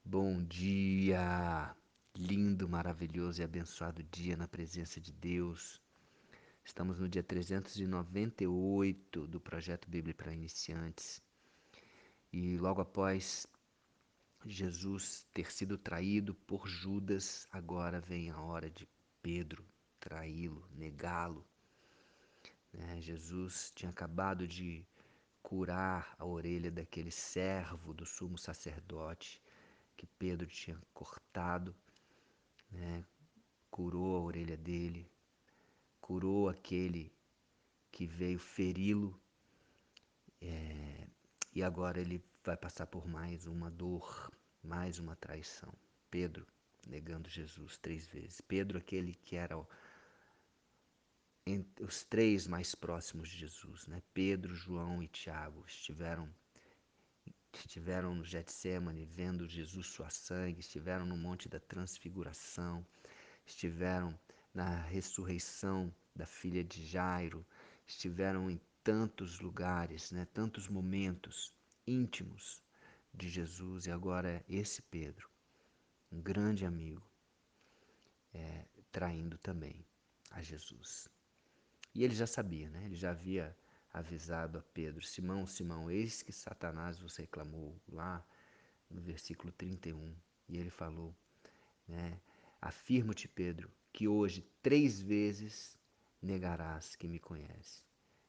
Bom dia! Lindo, maravilhoso e abençoado dia na presença de Deus. Estamos no dia 398 do projeto Bíblia para Iniciantes. E logo após Jesus ter sido traído por Judas, agora vem a hora de Pedro traí-lo, negá-lo. Jesus tinha acabado de curar a orelha daquele servo do sumo sacerdote que Pedro tinha cortado, curou a orelha dele, curou aquele que veio feri-lo, e agora ele vai passar por mais uma dor, mais uma traição. Pedro negando Jesus 3 vezes. Pedro, aquele que era entre os três mais próximos de Jesus, né? Pedro, João e Tiago estiveram no Getsemane vendo Jesus suar sangue, estiveram no Monte da Transfiguração, estiveram na ressurreição da filha de Jairo, estiveram em tantos lugares, né, tantos momentos íntimos de Jesus, e agora esse Pedro, um grande amigo, traindo também a Jesus. E ele já sabia, né? Ele já havia avisado a Pedro: Simão, Simão, eis que Satanás vos reclamou, lá no versículo 31. E ele falou, né? Afirmo-te, Pedro, que hoje 3 vezes negarás que me conhece.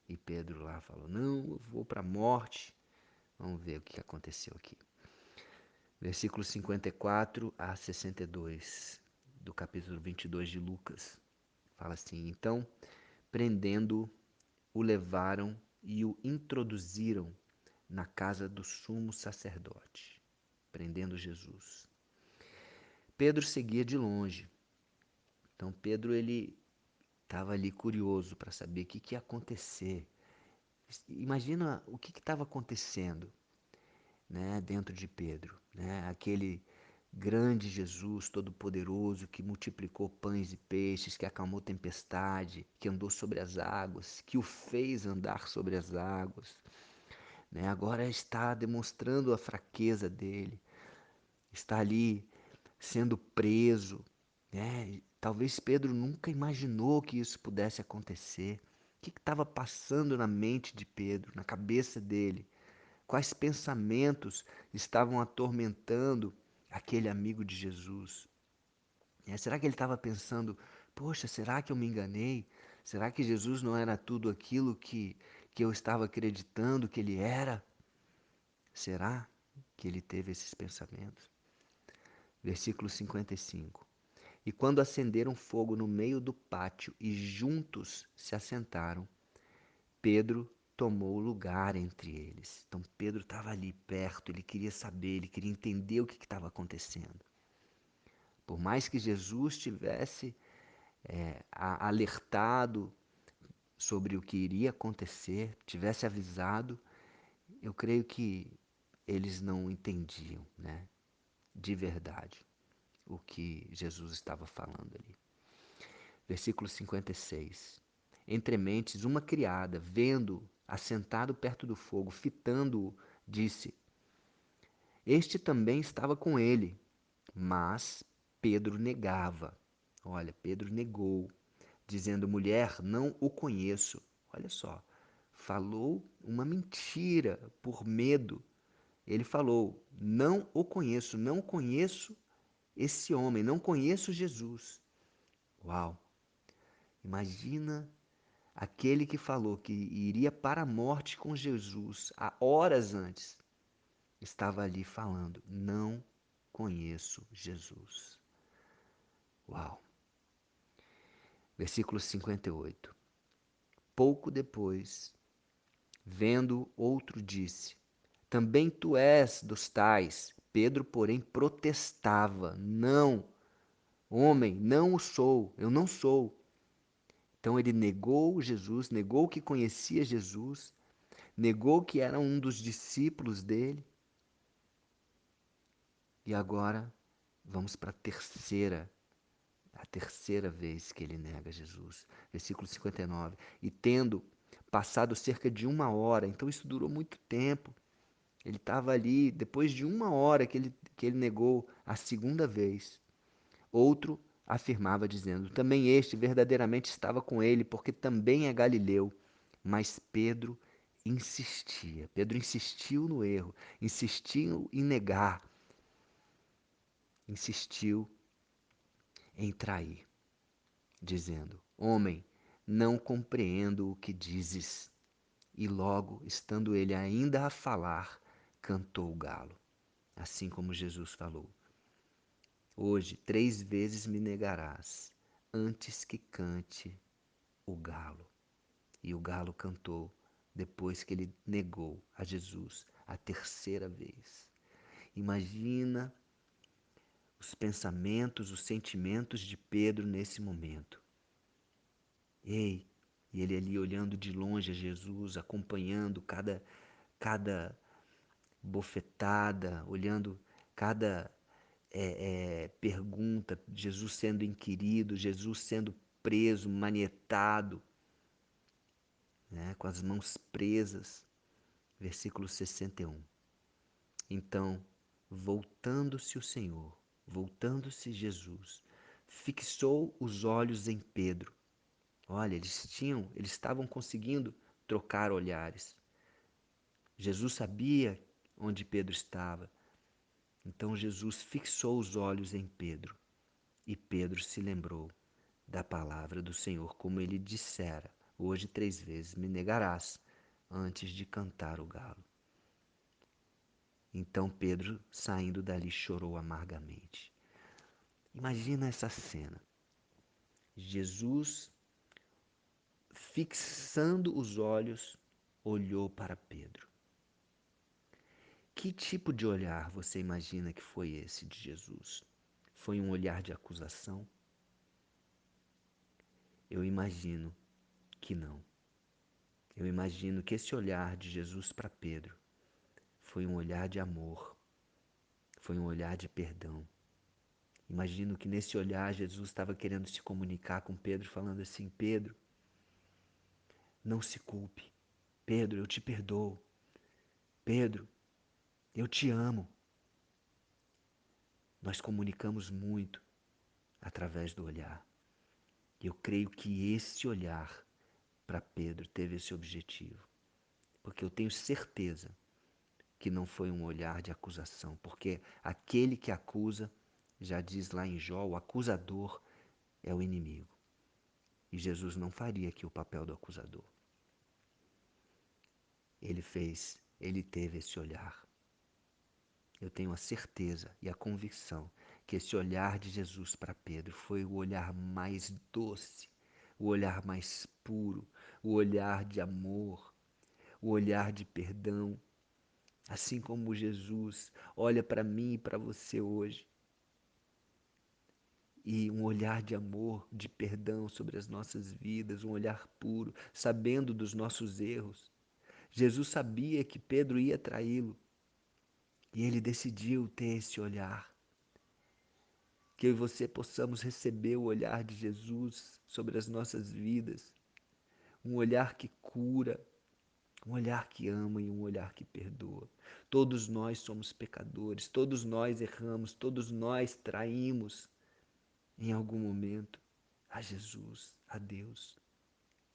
E Pedro lá falou: não, eu vou para a morte. Vamos ver o que aconteceu aqui. Versículo 54 a 62 do capítulo 22 de Lucas. Fala assim: então, prendendo-o, o levaram e o introduziram na casa do sumo sacerdote, prendendo Jesus. Pedro seguia de longe. Então Pedro ele estava ali curioso para saber o que ia acontecer. Imagina o que estava acontecendo, né, dentro de Pedro, né? Aquele grande Jesus todo-poderoso que multiplicou pães e peixes, que acalmou tempestade, que andou sobre as águas, que o fez andar sobre as águas, né? Agora está demonstrando a fraqueza dele, está ali sendo preso, né? Talvez Pedro nunca imaginou que isso pudesse acontecer. O que estava passando na mente de Pedro, na cabeça dele? Quais pensamentos estavam atormentando aquele amigo de Jesus? Será que ele estava pensando: poxa, será que eu me enganei? Será que Jesus não era tudo aquilo que eu estava acreditando que ele era? Será que ele teve esses pensamentos? Versículo 55. E quando acenderam fogo no meio do pátio e juntos se assentaram, Pedro tomou lugar entre eles. Então Pedro estava ali perto, ele queria saber, ele queria entender o que estava acontecendo. Por mais que Jesus tivesse alertado sobre o que iria acontecer, tivesse avisado, eu creio que eles não entendiam, né, de verdade o que Jesus estava falando ali. Versículo 56. Entre mentes, uma criada, vendo-o assentado perto do fogo, fitando-o, disse: este também estava com ele. Mas Pedro negava. Olha, Pedro negou, dizendo: mulher, não o conheço. Olha só, falou uma mentira por medo. Ele falou: não o conheço, não conheço esse homem, não conheço Jesus. Uau! Imagina aquele que falou que iria para a morte com Jesus há horas antes, estava ali falando: não conheço Jesus. Uau! Versículo 58. Pouco depois, vendo outro, disse: também tu és dos tais. Pedro, porém, protestava: não, homem, não o sou, eu não sou. Então ele negou Jesus, negou que conhecia Jesus, negou que era um dos discípulos dele. E agora vamos para a terceira vez que ele nega Jesus. Versículo 59. E tendo passado cerca de 1 hora, então isso durou muito tempo, Ele estava ali, depois de 1 hora que ele negou a segunda vez. Outro afirmava, dizendo: também este verdadeiramente estava com ele, porque também é galileu. Mas Pedro insistia. Pedro insistiu no erro, insistiu em negar, insistiu em trair, dizendo: homem, não compreendo o que dizes. E logo, estando ele ainda a falar, cantou o galo. Assim como Jesus falou: hoje 3 vezes me negarás, antes que cante o galo. E o galo cantou depois que ele negou a Jesus a terceira vez. Imagina os pensamentos, os sentimentos de Pedro nesse momento. Ei, e ele ali olhando de longe a Jesus, acompanhando cada bofetada, olhando cada pergunta, Jesus sendo inquirido, Jesus sendo preso, manietado, né, com as mãos presas. Versículo 61. Então, voltando-se o Senhor, voltando-se Jesus, fixou os olhos em Pedro. Olha, eles estavam conseguindo trocar olhares. Jesus sabia onde Pedro estava. Então Jesus fixou os olhos em Pedro. E Pedro se lembrou da palavra do Senhor, como ele dissera: hoje 3 vezes me negarás, antes de cantar o galo. Então Pedro, saindo dali, chorou amargamente. Imagina essa cena. Jesus, fixando os olhos, olhou para Pedro. Que tipo de olhar você imagina que foi esse de Jesus? Foi um olhar de acusação? Eu imagino que não. Eu imagino que esse olhar de Jesus para Pedro foi um olhar de amor, foi um olhar de perdão. Imagino que nesse olhar Jesus estava querendo se comunicar com Pedro, falando assim: Pedro, não se culpe. Pedro, eu te perdoo. Pedro, eu te amo. Nós comunicamos muito através do olhar. E eu creio que esse olhar para Pedro teve esse objetivo. Porque eu tenho certeza que não foi um olhar de acusação. Porque aquele que acusa, já diz lá em Jó, o acusador é o inimigo. E Jesus não faria aqui o papel do acusador. Ele teve esse olhar. Eu tenho a certeza e a convicção que esse olhar de Jesus para Pedro foi o olhar mais doce, o olhar mais puro, o olhar de amor, o olhar de perdão. Assim como Jesus olha para mim e para você hoje. E um olhar de amor, de perdão sobre as nossas vidas, um olhar puro, sabendo dos nossos erros. Jesus sabia que Pedro ia traí-lo e ele decidiu ter esse olhar. Que eu e você possamos receber o olhar de Jesus sobre as nossas vidas, um olhar que cura, um olhar que ama e um olhar que perdoa. Todos nós somos pecadores, todos nós erramos, todos nós traímos em algum momento a Jesus, a Deus.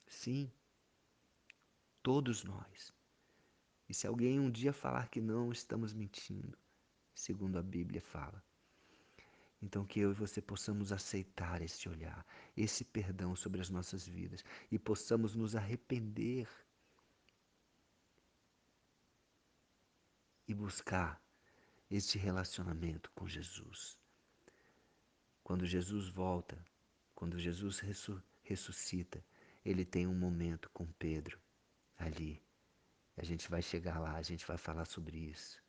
Sim, todos nós. E se alguém um dia falar que não, estamos mentindo, segundo a Bíblia fala. Então que eu e você possamos aceitar esse olhar, esse perdão sobre as nossas vidas e possamos nos arrepender e buscar este relacionamento com Jesus. Quando Jesus volta, quando Jesus ressuscita, ele tem um momento com Pedro ali. A gente vai chegar lá, a gente vai falar sobre isso,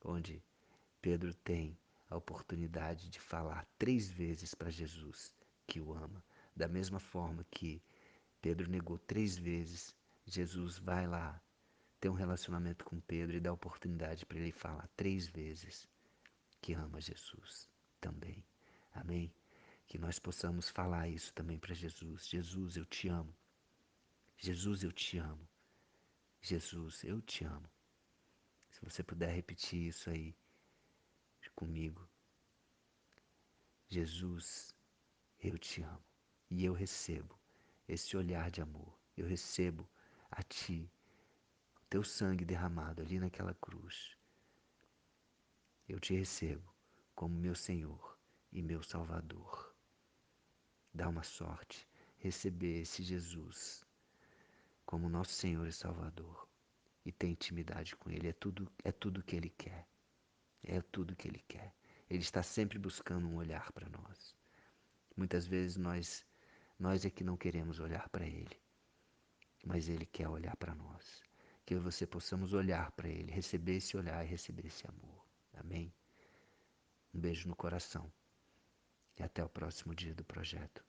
onde Pedro tem a oportunidade de falar 3 vezes para Jesus que o ama. Da mesma forma que Pedro negou 3 vezes, Jesus vai lá, tem um relacionamento com Pedro e dá a oportunidade para ele falar 3 vezes que ama Jesus também. Amém? Que nós possamos falar isso também para Jesus. Jesus, eu te amo. Jesus, eu te amo. Jesus, eu te amo. Se você puder repetir isso aí comigo. Jesus, eu te amo. E eu recebo esse olhar de amor. Eu recebo a ti, o teu sangue derramado ali naquela cruz. Eu te recebo como meu Senhor e meu Salvador. Dá uma sorte receber esse Jesus como nosso Senhor e Salvador. E ter intimidade com Ele. É tudo que Ele quer. É tudo que Ele quer. Ele está sempre buscando um olhar para nós. Muitas vezes nós é que não queremos olhar para Ele, mas Ele quer olhar para nós. Que eu e você possamos olhar para Ele, receber esse olhar e receber esse amor. Amém? Um beijo no coração e até o próximo dia do projeto.